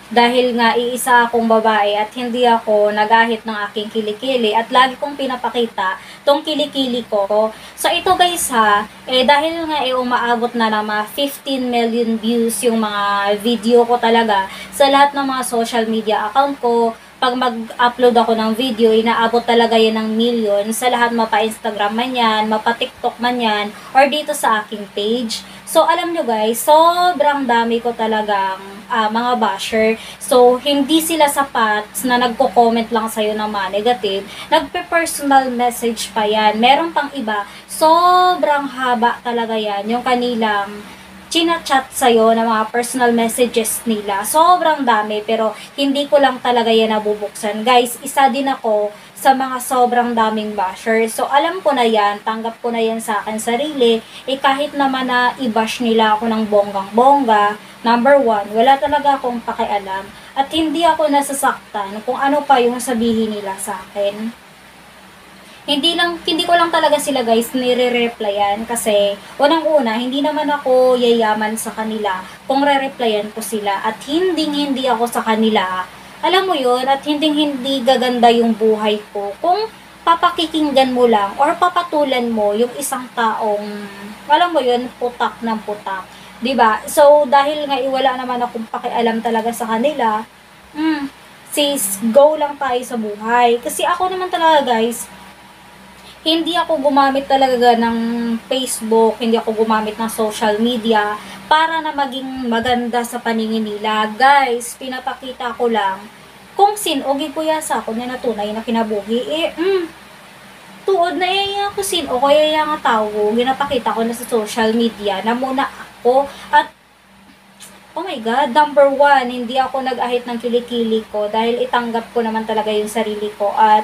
Dahil nga iisa akong babae at hindi ako nagahit ng aking kilikili at lagi kong pinapakita tong kilikili ko. So ito guys ha, dahil nga umaabot na ng mga 15 million views yung mga video ko talaga sa lahat ng mga social media account ko. Pag mag-upload ako ng video, inaabot talaga yan ng million sa lahat, mapa-Instagram man yan, mapa-TikTok man yan, or dito sa aking page. So, alam nyo guys, sobrang dami ko talagang mga basher. So, hindi sila sapat na nagko-comment lang sa'yo ng mga negative. Nagpe-personal message pa yan. Meron pang iba, sobrang haba talaga yan. Yung kanilang chinachat sa'yo ng mga personal messages nila. Sobrang dami, pero hindi ko lang talaga yan nabubuksan. Guys, isa din ako sa mga sobrang daming basher. So, alam ko na yan, tanggap ko na yan sa akin sarili. Kahit naman na i-bash nila ako ng bonggang-bongga, number one, wala talaga akong pakialam. At hindi ako nasasaktan kung ano pa yung sabihin nila sa akin. Hindi ko lang talaga sila guys nire-replyan kasi unang-una, hindi naman ako yayaman sa kanila kung re-replyan ko sila at hindi ako sa kanila. Alam mo yun, at hindi gaganda yung buhay ko kung papakikinggan mo lang or papatulan mo yung isang taong, alam mo yun, putak ng putak. 'Di ba? So, dahil nga wala naman akong pakialam talaga sa kanila, sis, go lang tayo sa buhay. Kasi ako naman talaga guys, hindi ako gumamit talaga ng Facebook, hindi ako gumamit ng social media para na maging maganda sa paningin nila. Guys, pinapakita ko lang kung sino-ogi ko sa ako na natunay na kinabuhi. Tuod na ako sino o kaya nga tao, ginapakita ko na sa social media na muna ako at oh my God, number one, hindi ako nag-ahit ng kilikili ko dahil itanggap ko naman talaga yung sarili ko at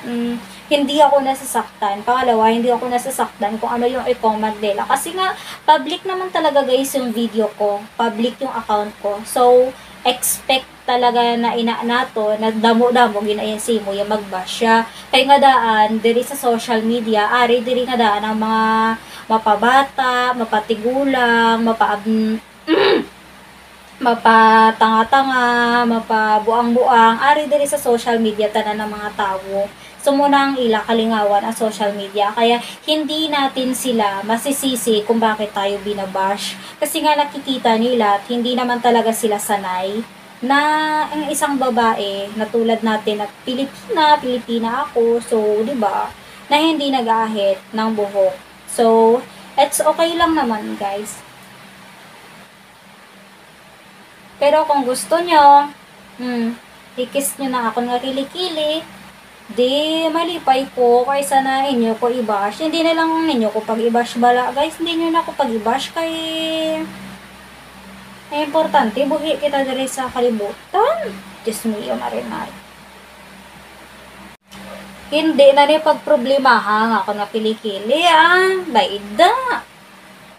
hindi ako nasasaktan. Pangalawa, hindi ako nasasaktan kung ano yung i-comment nila. Kasi nga, public naman talaga guys yung video ko. Public yung account ko. So, expect talaga na nato na damo-damo ginayansi mo yung magbash siya. Kaya nga daan, diri sa social media, diri nga daan ang mga mapabata, mapatigulang, mapatanga-tanga, mapabuang-buang, diri sa social media tanan ng mga tao. So, muna ang kalingawan ang social media. Kaya, hindi natin sila masisisi kung bakit tayo binabash. Kasi nga nakikita nila at hindi naman talaga sila sanay na ang isang babae na tulad natin at Pilipina ako. So, 'di ba? Na hindi nag-ahit ng buhok. So, it's okay lang naman, guys. Pero kung gusto nyo, i-kiss nyo na ako ng kilikili, di malipay ko kaysa na inyo ko i-bash. Hindi na lang ninyo ko pag i-bash bala. Guys, hindi nyo na ako pag i-bash kay ay importante, buhi kita diri sa kalibutan. Diyos mio, marinay. Hindi na ni pagproblemahan ako na kilikili, baida.